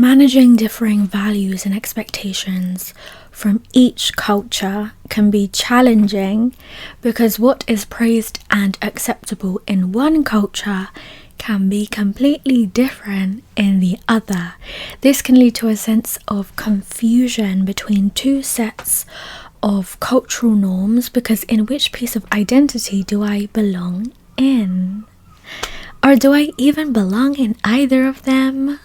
Managing differing values and expectations from each culture can be challenging because what is praised and acceptable in one culture can be completely different in the other. This can lead to a sense of confusion between two sets of cultural norms, because in which piece of identity do I belong in? Or do I even belong in either of them?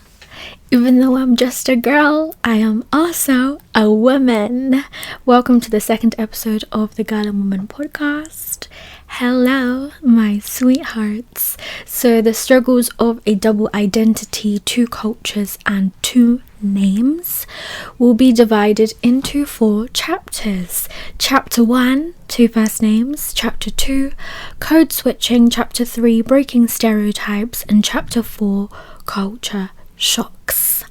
Even though I'm just a girl, I am also a woman. Welcome to the second episode of the Girl and Woman podcast. Hello, my sweethearts. So the struggles of a double identity, two cultures and two names will be divided into 4 chapters. Chapter 1, 2 first names. Chapter 2, code switching. Chapter 3, breaking stereotypes. And chapter 4, culture shocks.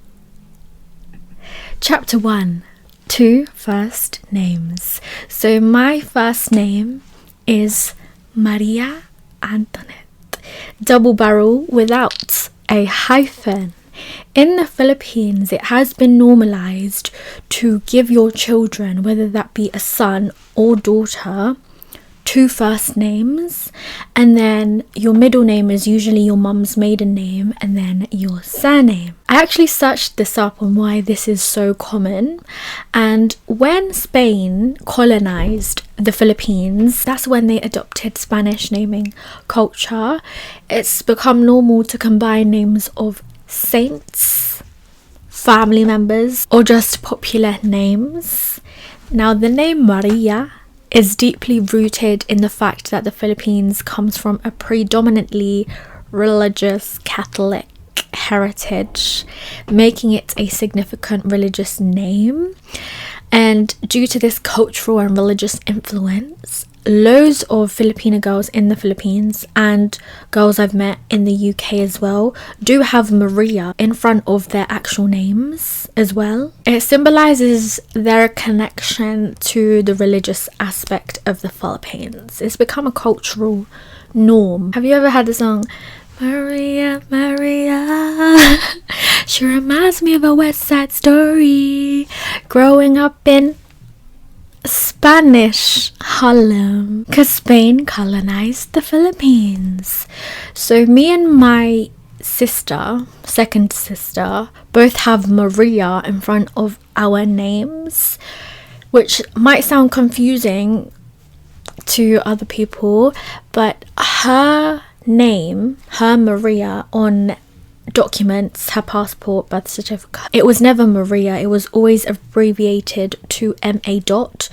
Chapter 1, 2 first names. So my first name is Maria Antonette, double barrel without a hyphen. In the Philippines, it has been normalized to give your children, whether that be a son or daughter, 2 first names, and then your middle name is usually your mum's maiden name, and then your surname. I actually searched this up on why this is so common, and when Spain colonized the Philippines, that's when they adopted Spanish naming culture. It's become normal to combine names of saints, family members, or just popular names. Now, the name Maria is deeply rooted in the fact that the Philippines comes from a predominantly religious Catholic heritage, making it a significant religious name. And due to this cultural and religious influence, loads of Filipino girls in the Philippines and girls I've met in the UK as well do have Maria in front of their actual names as well. It symbolizes their connection to the religious aspect of the Philippines. It's become a cultural norm. Have you ever heard the song Maria, Maria? She reminds me of a West Side Story. Growing up in Spanish Harlem, because Spain colonized the Philippines. So me and my sister, second sister, both have Maria in front of our names, which might sound confusing to other people, but her name, her Maria, on documents, her passport, birth certificate, it was never Maria. It was always abbreviated to MA dot,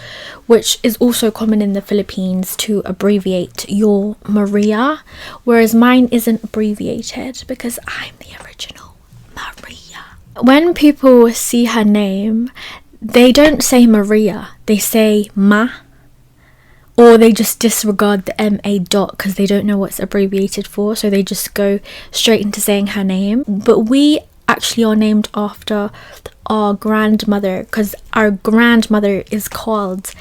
which is also common in the Philippines to abbreviate your Maria, whereas mine isn't abbreviated because I'm the original Maria. When people see her name, they don't say Maria, they say Ma, or they just disregard the MA dot because they don't know what's abbreviated for, so they just go straight into saying her name. But we actually are named after our grandmother, because our grandmother is called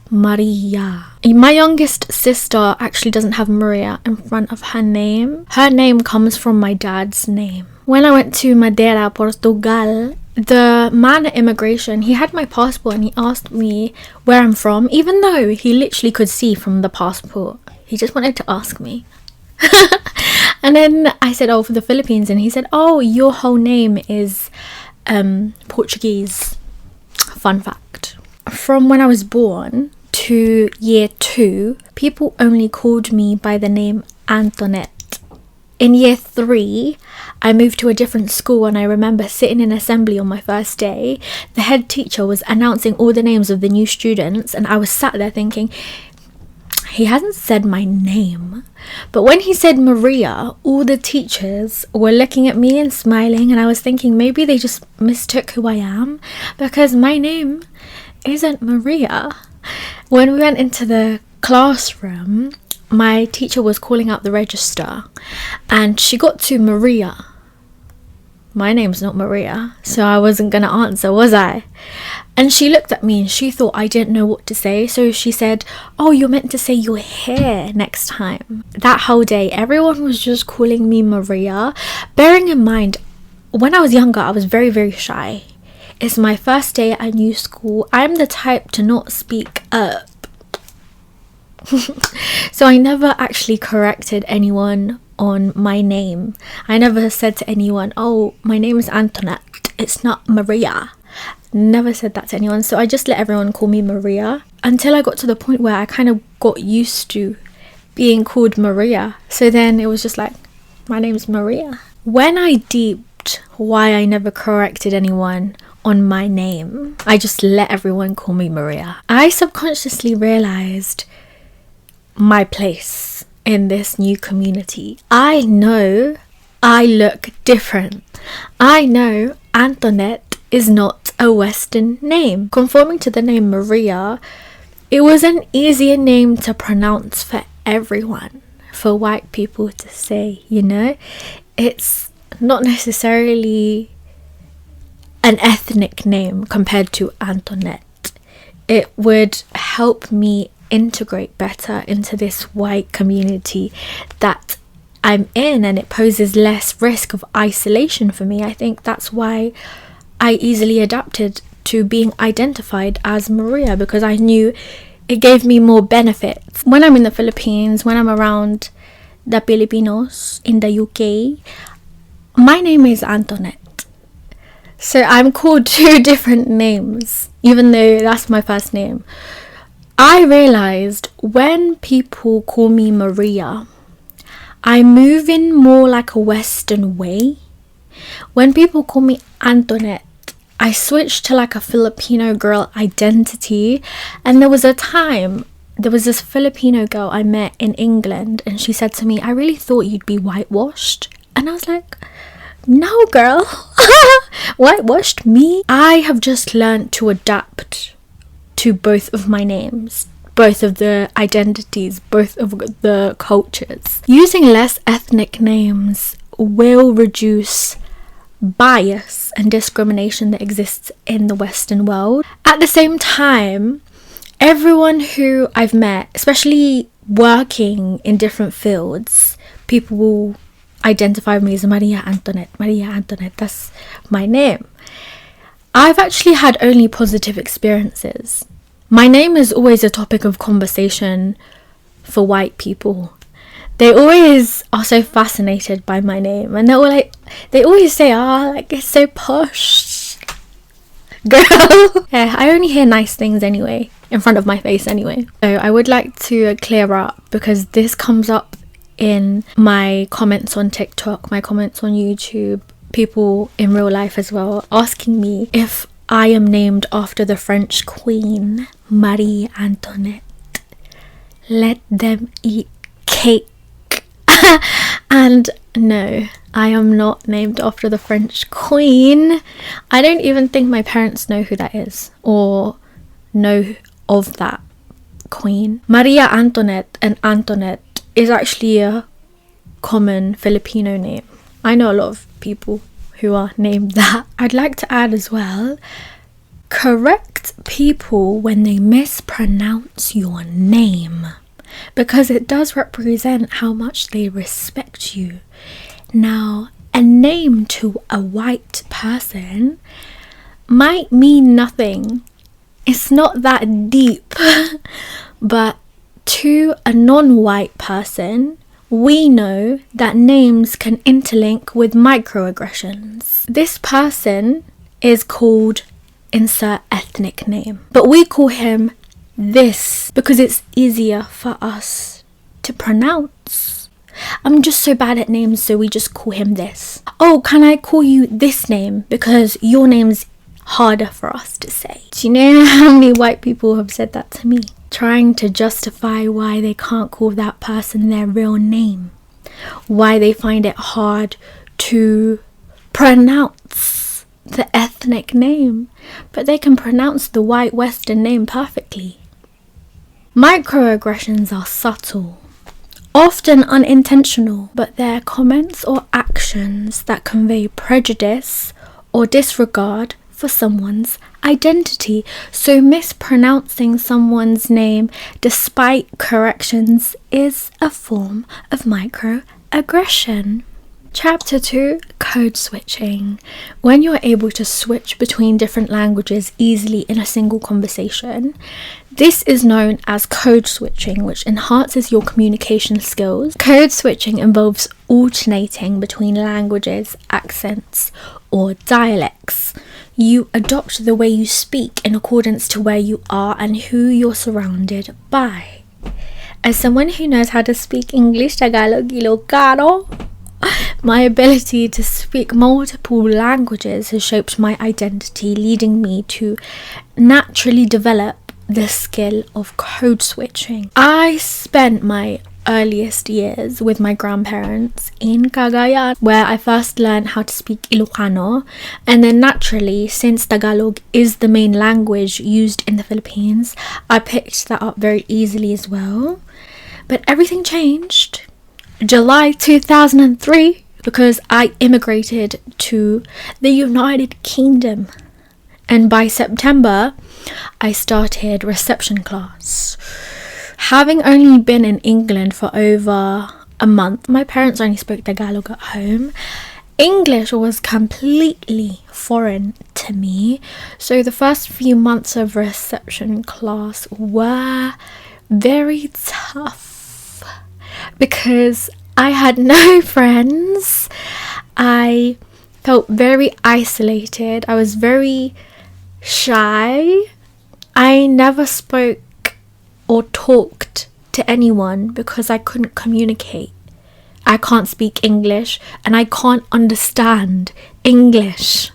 Maria. My youngest sister actually doesn't have Maria in front of her name. Her name comes from my dad's name. When I went to Madeira, Portugal, the man at immigration, he had my passport and he asked me where I'm from, even though he literally could see from the passport. He just wanted to ask me. And then I said, oh, for the Philippines. And he said, oh, your whole name is Portuguese. Fun fact. From when I was born to year 2, people only called me by the name Antonette. In year 3, I moved to a different school, and I remember sitting in assembly on my first day. The head teacher was announcing all the names of the new students, and I was sat there thinking, he hasn't said my name. But when he said Maria, all the teachers were looking at me and smiling, and I was thinking maybe they just mistook who I am, because my name isn't Maria. When we went into the classroom, my teacher was calling out the register and she got to Maria. My name's not Maria, so I wasn't going to answer, was I? And she looked at me and she thought I didn't know what to say, so she said, oh, you're meant to say your hair next time. That whole day, everyone was just calling me Maria. Bearing in mind, when I was younger, I was very, very shy. It's my first day at a new school. I'm the type to not speak up. So I never actually corrected anyone on my name. I never said to anyone, oh, my name is Antonette, it's not Maria. Never said that to anyone. So I just let everyone call me Maria until I got to the point where I kind of got used to being called Maria. So then it was just like, my name's Maria. When I deeped why I never corrected anyone on my name, I just let everyone call me Maria. I subconsciously realized my place in this new community. I know I look different. I know Antonette is not a Western name. Conforming to the name Maria, it was an easier name to pronounce for everyone, for white people to say, you know? It's not necessarily an ethnic name compared to Antonette. It would help me integrate better into this white community that I'm in, and it poses less risk of isolation for me. I think that's why I easily adapted to being identified as Maria, because I knew it gave me more benefits. When I'm in the Philippines, when I'm around the Filipinos in the UK, my name is Antonette. So I'm called 2 different names, even though that's my first name. I realized when people call me Maria, I move in more like a Western way. When people call me Antonette, I switched to like a Filipino girl identity. And there was a time, there was this Filipino girl I met in England, and she said to me, I really thought you'd be whitewashed. And I was like, no girl, whitewashed me? I have just learned to adapt to both of my names, both of the identities, both of the cultures. Using less ethnic names will reduce bias and discrimination that exists in the Western world. At the same time, everyone who I've met, especially working in different fields, people will identify me as Maria Antonette. Maria Antonette, that's my name. I've actually had only positive experiences. My name is always a topic of conversation for white people. They always are so fascinated by my name, and they always say, like, it's so posh, girl. Yeah, I only hear nice things anyway, in front of my face anyway. So I would like to clear up, because this comes up in my comments on TikTok, my comments on YouTube, people in real life as well, asking me if I am named after the French Queen, Marie Antoinette. Let them eat cake. And no, I am not named after the French Queen. I don't even think my parents know who that is, or know of that queen. Maria Antoinette and Antonette is actually a common Filipino name. I know a lot of people who are named that. I'd like to add as well, correct people when they mispronounce your name, because it does represent how much they respect you. Now, a name to a white person might mean nothing. It's not that deep. But to a non-white person, we know that names can interlink with microaggressions. This person is called insert ethnic name, but we call him this because it's easier for us to pronounce. I'm just so bad at names, so we just call him this. Oh, can I call you this name because your name's harder for us to say? Do you know how many white people have said that to me? Trying to justify why they can't call that person their real name. Why they find it hard to pronounce the ethnic name. But they can pronounce the white Western name perfectly. Microaggressions are subtle, often unintentional, but they're comments or actions that convey prejudice or disregard for someone's identity. So mispronouncing someone's name despite corrections is a form of microaggression. Chapter 2, code switching. When you're able to switch between different languages easily in a single conversation, this is known as code switching, which enhances your communication skills. Code switching involves alternating between languages, accents, or dialects. You adopt the way you speak in accordance to where you are and who you're surrounded by. As someone who knows how to speak English, Tagalog, Ilocano, my ability to speak multiple languages has shaped my identity, leading me to naturally develop the skill of code switching. I spent my earliest years with my grandparents in Cagayan, where I first learned how to speak Ilocano, and then naturally, since Tagalog is the main language used in the Philippines, I picked that up very easily as well. But everything changed July 2003 because I immigrated to the United Kingdom, and by September I started reception class. Having only been in England for over a month, my parents only spoke Tagalog at home. English was completely foreign to me, so the first few months of reception class were very tough because I had no friends. I felt very isolated. I was very shy. I never spoke or talked to anyone because I couldn't communicate. I can't speak English and I can't understand English.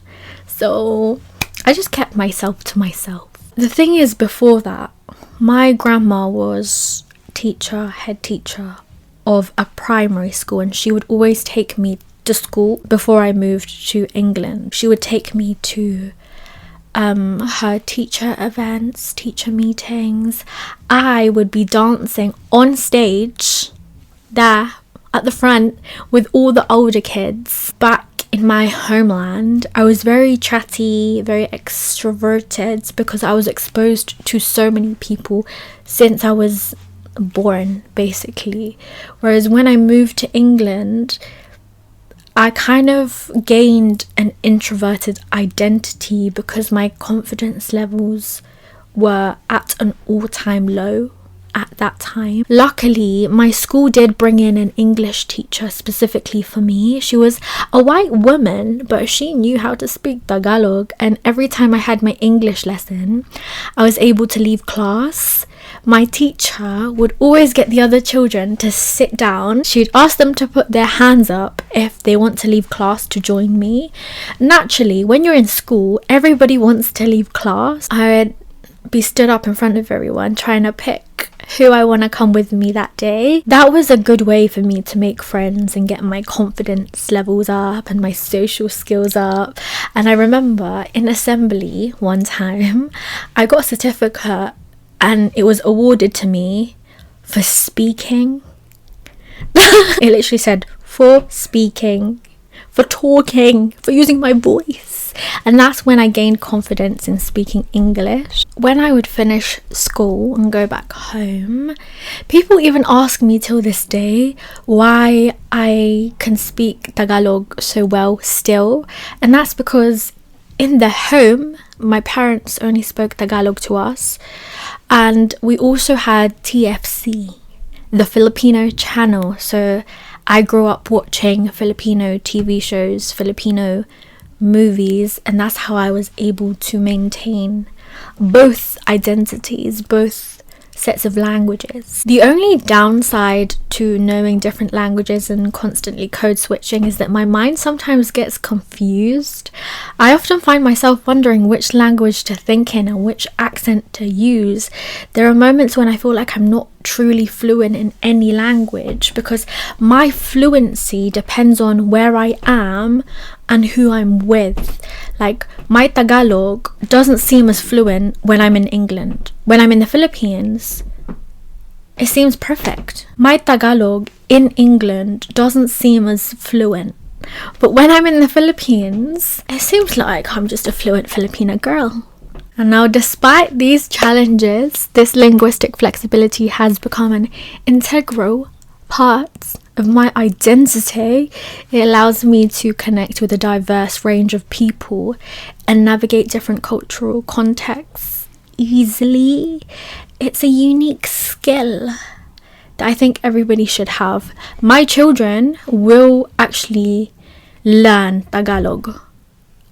So I just kept myself to myself. The thing is, before that, my grandma was head teacher of a primary school, and she would always take me to school before I moved to England. She would take me to her teacher events, teacher meetings. I would be dancing on stage there at the front with all the older kids. Back in my homeland, I was very chatty, very extroverted because I was exposed to so many people since I was born, basically. Whereas when I moved to England, I kind of gained an introverted identity because my confidence levels were at an all-time low at that time. Luckily, my school did bring in an English teacher specifically for me. She was a white woman, but she knew how to speak Tagalog, and every time I had my English lesson, I was able to leave class. My teacher would always get the other children to sit down. She'd ask them to put their hands up if they want to leave class to join me. Naturally, when you're in school, everybody wants to leave class. I would be stood up in front of everyone trying to pick who I want to come with me that day. That was a good way for me to make friends and get my confidence levels up and my social skills up. And I remember in assembly one time, I got a certificate and it was awarded to me for speaking. It literally said for speaking, for talking, for using my voice. And that's when I gained confidence in speaking English. When I would finish school and go back home, people even ask me till this day why I can speak Tagalog so well still. And that's because in the home, my parents only spoke Tagalog to us. And we also had TFC, the Filipino channel. So I grew up watching Filipino TV shows, Filipino movies, and that's how I was able to maintain both identities, both sets of languages. The only downside to knowing different languages and constantly code switching is that my mind sometimes gets confused. I often find myself wondering which language to think in and which accent to use. There are moments when I feel like I'm not truly fluent in any language because my fluency depends on where I am and who I'm with. Like, my Tagalog doesn't seem as fluent when I'm in England. When I'm in the Philippines, it seems perfect. My Tagalog in England doesn't seem as fluent. But when I'm in the Philippines, it seems like I'm just a fluent Filipina girl. And now, despite these challenges, this linguistic flexibility has become an integral part of my identity. It allows me to connect with a diverse range of people and navigate different cultural contexts easily. It's a unique skill that I think everybody should have. My children will actually learn Tagalog,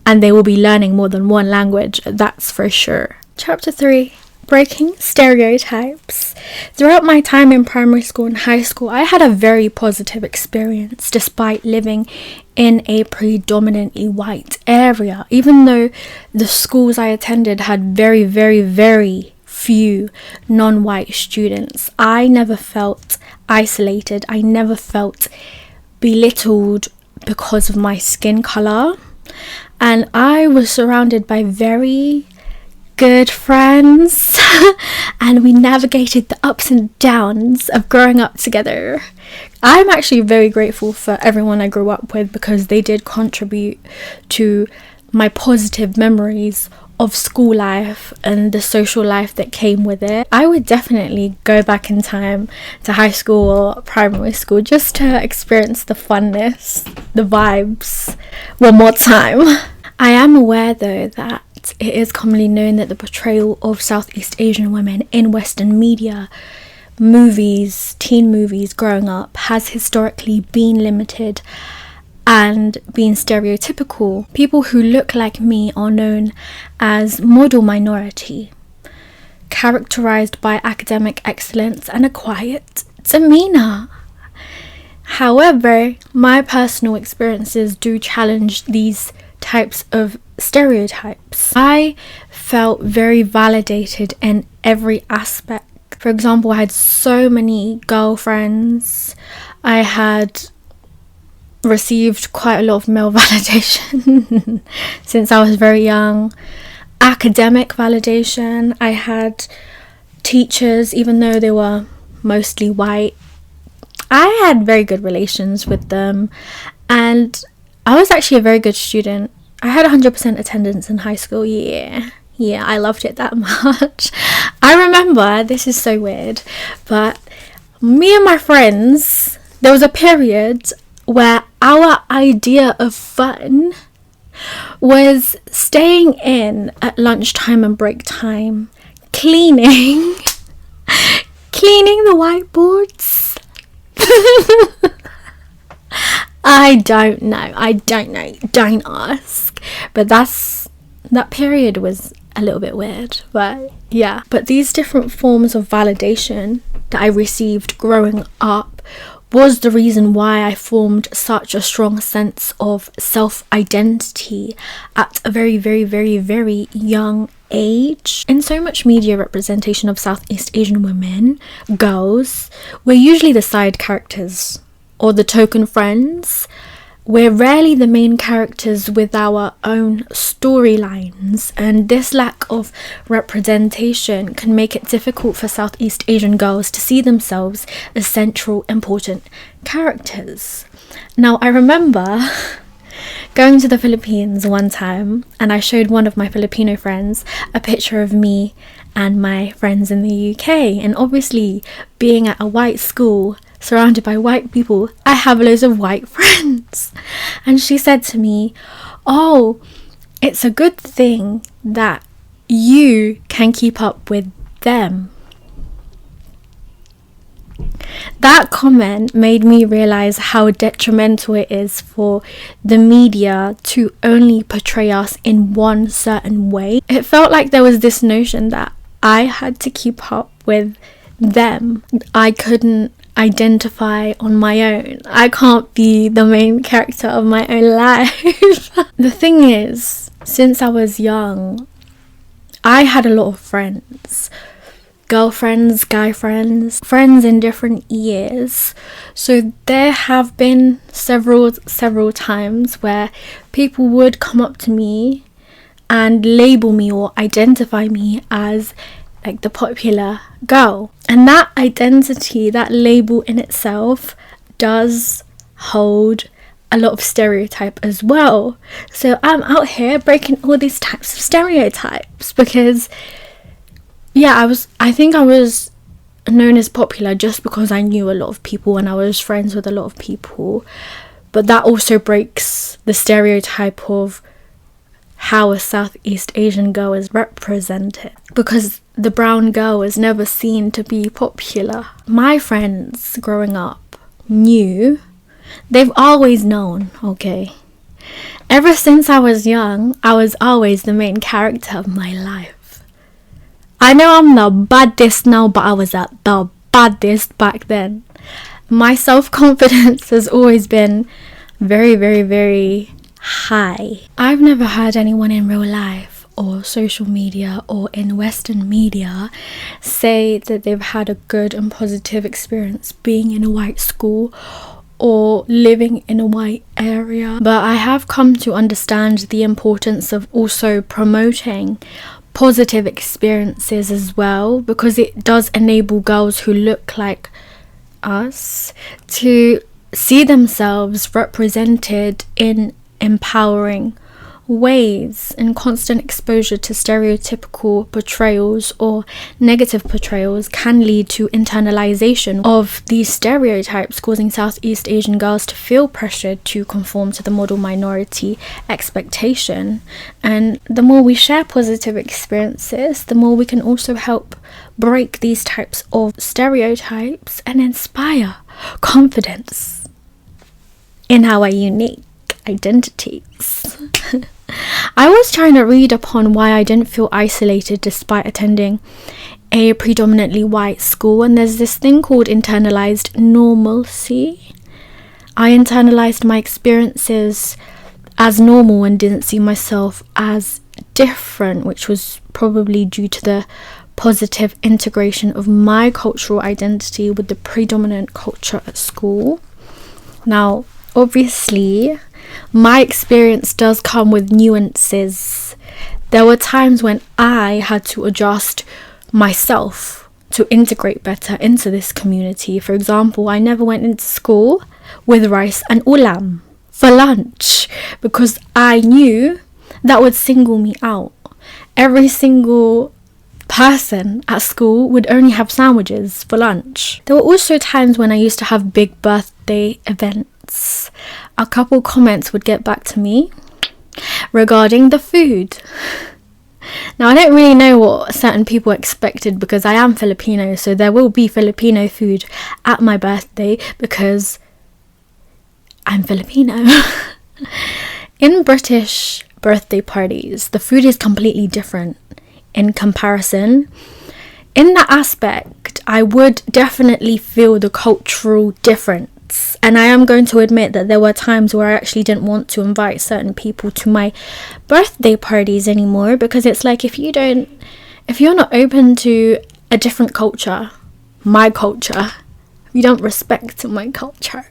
and they will be learning more than one language, that's for sure. Chapter 3. Breaking stereotypes. Throughout my time in primary school and high school, I had a very positive experience despite living in a predominantly white area. Even though the schools I attended had very, very, very few non-white students, I never felt isolated. I never felt belittled because of my skin color. And I was surrounded by very good friends and we navigated the ups and downs of growing up together. I'm actually very grateful for everyone I grew up with because they did contribute to my positive memories of school life and the social life that came with it. I would definitely go back in time to high school or primary school just to experience the funness, the vibes one more time. I am aware though that it is commonly known that the portrayal of Southeast Asian women in Western media, movies, teen movies growing up has historically been limited and been stereotypical. People who look like me are known as model minority, characterized by academic excellence and a quiet demeanor. However, my personal experiences do challenge these types of stereotypes. I felt very validated in every aspect. For example, I had so many girlfriends. I had received quite a lot of male validation since I was very young. Academic validation. I had teachers, even though they were mostly white, I had very good relations with them, and I was actually a very good student. I had 100% attendance in high school. Yeah, I loved it that much. I remember, this is so weird, but me and my friends, there was a period where our idea of fun was staying in at lunchtime and break time, cleaning the whiteboards. I don't know, don't ask, but that period was a little bit weird, but yeah. But these different forms of validation that I received growing up was the reason why I formed such a strong sense of self-identity at a very, very, very, very young age. In so much media representation of Southeast Asian women, girls, we're usually the side characters or the token friends. We're rarely the main characters with our own storylines, and this lack of representation can make it difficult for Southeast Asian girls to see themselves as central, important characters. Now, I remember going to the Philippines one time, and I showed one of my Filipino friends a picture of me and my friends in the UK, and obviously being at a white school surrounded by white people, I have loads of white friends. And she said to me, "Oh, it's a good thing that you can keep up with them." That comment made me realize how detrimental it is for the media to only portray us in one certain way. It felt like there was this notion that I had to keep up with them. I couldn't identify on my own. I can't be the main character of my own life. The thing is, since I was young, I had a lot of friends. Girlfriends, guy friends, friends in different years. So there have been several times where people would come up to me and label me or identify me as like the popular girl. And that identity, that label in itself does hold a lot of stereotype as well. So I'm out here breaking all these types of stereotypes because I think I was known as popular just because I knew a lot of people and I was friends with a lot of people. But that also breaks the stereotype of how a Southeast Asian girl is represented, because the brown girl is never seen to be popular. My friends growing up knew, they've always known, okay? Ever since I was young, I was always the main character of my life. I know I'm the baddest now, but I was at the baddest back then. My self-confidence has always been very, very, very high. I've never heard anyone in real life or social media or in Western media say that they've had a good and positive experience being in a white school or living in a white area. But I have come to understand the importance of also promoting positive experiences as well, because it does enable girls who look like us to see themselves represented in empowering ways. And constant exposure to stereotypical portrayals or negative portrayals can lead to internalization of these stereotypes, causing Southeast Asian girls to feel pressured to conform to the model minority expectation. And the more we share positive experiences, the more we can also help break these types of stereotypes and inspire confidence in our unique identities. I was trying to read upon why I didn't feel isolated despite attending a predominantly white school, and there's this thing called internalized normalcy. I internalized my experiences as normal and didn't see myself as different, which was probably due to the positive integration of my cultural identity with the predominant culture at school. Now, obviously, my experience does come with nuances. There were times when I had to adjust myself to integrate better into this community. For example, I never went into school with rice and ulam for lunch because I knew that would single me out. Every single person at school would only have sandwiches for lunch. There were also times when I used to have big birthday events. A couple comments would get back to me regarding the food. Now, I don't really know what certain people expected because I am Filipino, so there will be Filipino food at my birthday because I'm Filipino. In British birthday parties, the food is completely different in comparison. In that aspect, I would definitely feel the cultural difference. And I am going to admit that there were times where I actually didn't want to invite certain people to my birthday parties anymore, because it's like, if you're not open to a different culture, my culture, if you don't respect my culture,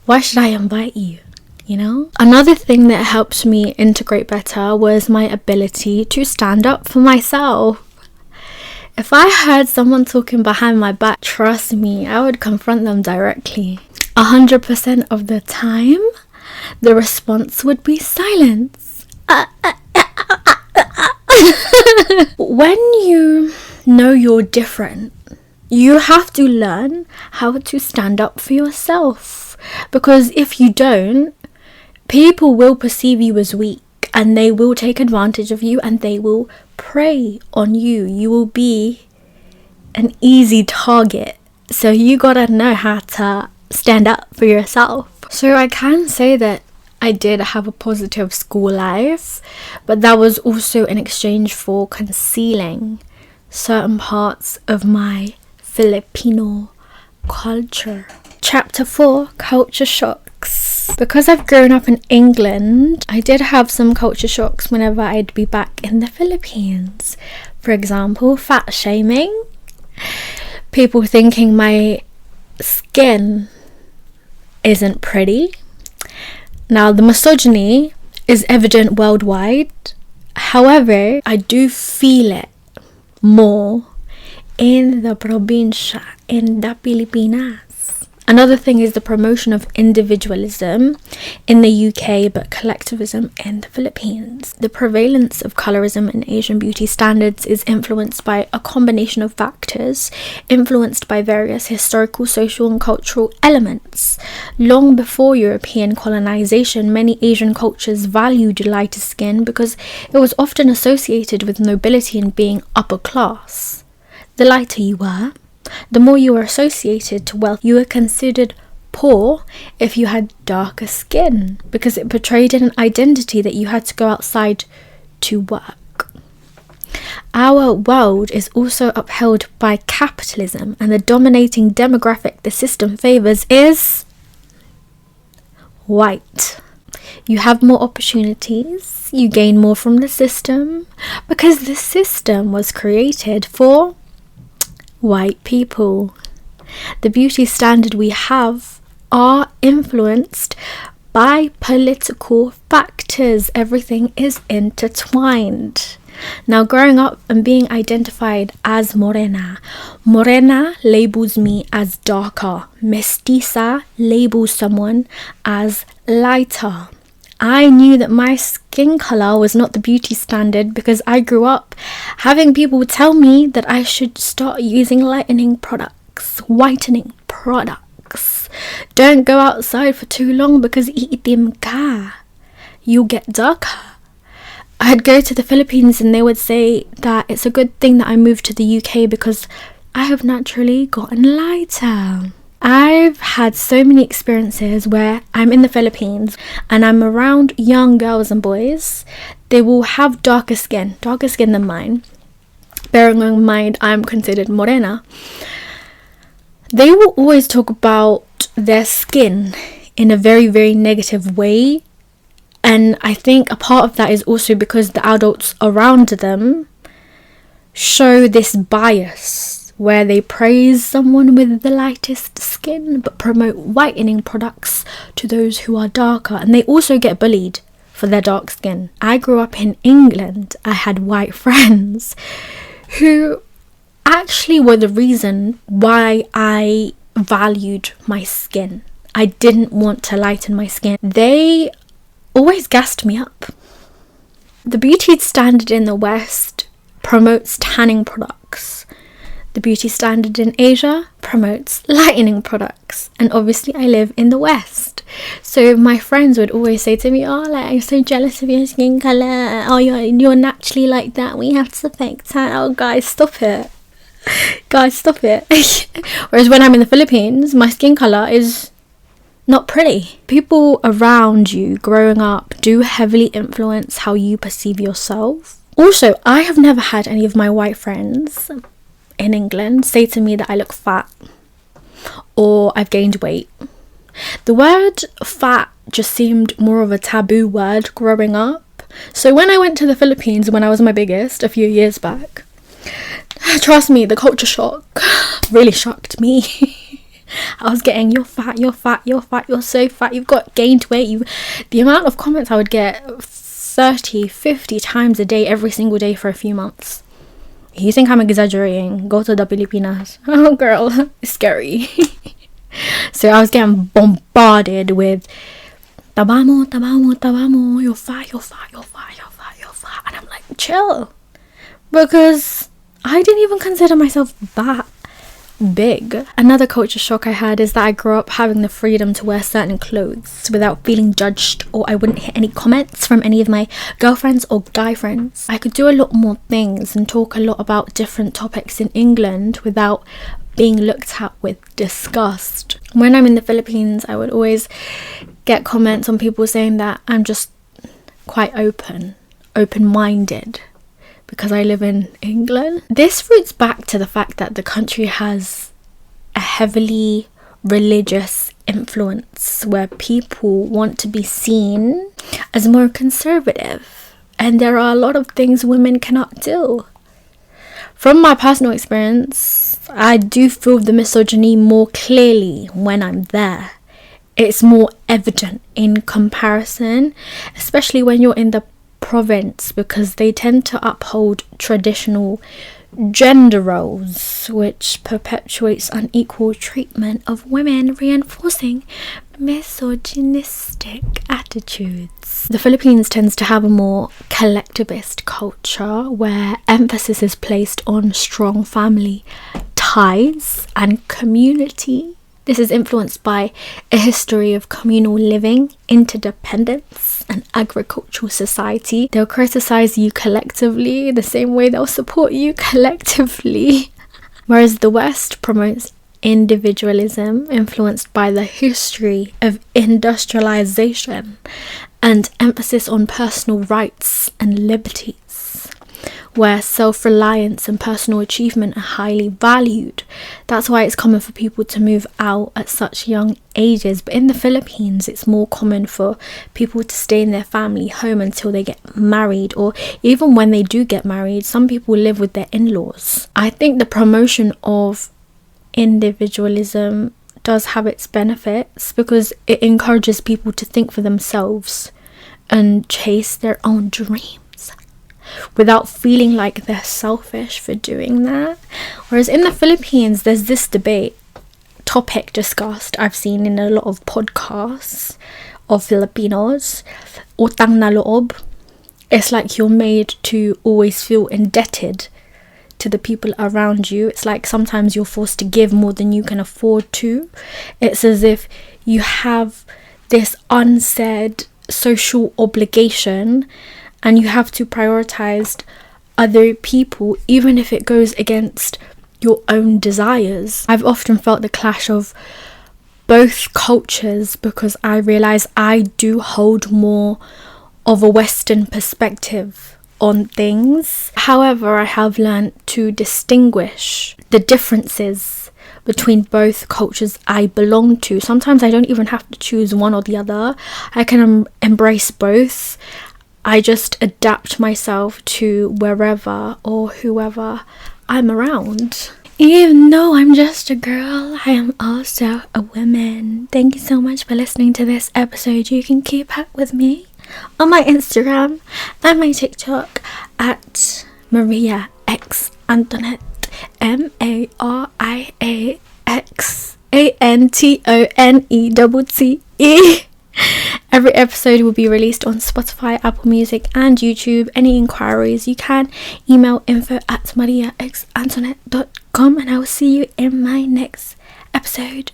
why should I invite you? You know? Another thing that helped me integrate better was my ability to stand up for myself. If I heard someone talking behind my back, trust me, I would confront them directly. 100% of the time, the response would be silence. When you know you're different, you have to learn how to stand up for yourself. Because if you don't, people will perceive you as weak and they will take advantage of you and they will prey on you. You will be an easy target. So you gotta know how to stand up for yourself. So I can say that I did have a positive school life, but that was also in exchange for concealing certain parts of my Filipino culture. Chapter 4, Culture Shocks. Because I've grown up in England, I did have some culture shocks whenever I'd be back in the Philippines. For example, fat shaming. People thinking my skin isn't pretty. Now, the misogyny is evident worldwide. However, I do feel it more in the probinsya, in the Pilipinas. Another thing is the promotion of individualism in the UK, but collectivism in the Philippines. The prevalence of colorism in Asian beauty standards is influenced by a combination of factors, influenced by various historical, social and cultural elements. Long before European colonization, many Asian cultures valued lighter skin because it was often associated with nobility and being upper class. The lighter you were, the more you were associated to wealth. You were considered poor if you had darker skin because it portrayed an identity that you had to go outside to work. Our world is also upheld by capitalism, and the dominating demographic the system favours is white. You have more opportunities, you gain more from the system because the system was created for white people. The beauty standard we have are influenced by political factors. Everything is intertwined. Now, growing up and being identified as morena labels me as darker. Mestiza labels someone as lighter. I knew that my skin colour was not the beauty standard because I grew up having people tell me that I should start using whitening products. Don't go outside for too long because iitim ka. You'll get darker. I'd go to the Philippines and they would say that it's a good thing that I moved to the UK because I have naturally gotten lighter. I've had so many experiences where I'm in the Philippines and I'm around young girls and boys. They will have darker skin than mine. Bearing in mind I'm considered morena. They will always talk about their skin in a very, very negative way. And I think a part of that is also because the adults around them show this bias where they praise someone with the lightest skin but promote whitening products to those who are darker, and they also get bullied for their dark skin. I grew up in England. I had white friends who actually were the reason why I valued my skin. I didn't want to lighten my skin. They always gassed me up. The beauty standard in the West promotes tanning products. The beauty standard in Asia promotes lightening products. And obviously I live in the West. So my friends would always say to me, oh, like, I'm so jealous of your skin colour. Oh, you're naturally like that. We have to fake tan. Oh, guys, stop it. Guys, stop it. Whereas when I'm in the Philippines, my skin colour is not pretty. People around you growing up do heavily influence how you perceive yourself. Also, I have never had any of my white friends in England say to me that I look fat or I've gained weight. The word fat just seemed more of a taboo word growing up. So when I went to the Philippines when I was my biggest a few years back, trust me, the culture shock really shocked me. I was getting, you're fat, you're so fat, you've got gained weight. The amount of comments I would get 30, 50 times a day, every single day for a few months. You think I'm exaggerating? Go to the Filipinas. Oh girl, it's scary. So I was getting bombarded with taba mo, you're fat. And I'm like, chill. Because I didn't even consider myself that big. Another culture shock I had is that I grew up having the freedom to wear certain clothes without feeling judged, or I wouldn't hear any comments from any of my girlfriends or guy friends. I could do a lot more things and talk a lot about different topics in England without being looked at with disgust. When I'm in the Philippines, I would always get comments on people saying that I'm just quite open-minded because I live in England. This roots back to the fact that the country has a heavily religious influence where people want to be seen as more conservative, and there are a lot of things women cannot do. From my personal experience, I do feel the misogyny more clearly when I'm there. It's more evident in comparison, especially when you're in the province, because they tend to uphold traditional gender roles, which perpetuates unequal treatment of women, reinforcing misogynistic attitudes. The Philippines tends to have a more collectivist culture where emphasis is placed on strong family ties and community. This is influenced by a history of communal living, interdependence, and agricultural society. They'll criticize you collectively the same way they'll support you collectively. Whereas the West promotes individualism, influenced by the history of industrialization and emphasis on personal rights and liberties, where self-reliance and personal achievement are highly valued. That's why it's common for people to move out at such young ages. But in the Philippines, it's more common for people to stay in their family home until they get married, or even when they do get married, some people live with their in-laws. I think the promotion of individualism does have its benefits because it encourages people to think for themselves and chase their own dreams without feeling like they're selfish for doing that. Whereas in the Philippines, there's this topic discussed, I've seen in a lot of podcasts of Filipinos, utang na loob. It's like you're made to always feel indebted to the people around you. It's like sometimes you're forced to give more than you can afford to. It's as if you have this unsaid social obligation and you have to prioritize other people even if it goes against your own desires. I've often felt the clash of both cultures because I realize I do hold more of a Western perspective on things. However, I have learned to distinguish the differences between both cultures I belong to. Sometimes I don't even have to choose one or the other. I can embrace both. I just adapt myself to wherever or whoever I'm around. Even though I'm just a girl, I am also a woman. Thank you so much for listening to this episode. You can keep up with me on my Instagram and my TikTok at Maria X Antonette, MariaXAntonette. Every episode will be released on Spotify, Apple Music and YouTube. Any inquiries, you can email info@mariaxantonette.com, and I will see you in my next episode.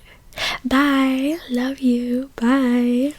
Bye. Love you. Bye.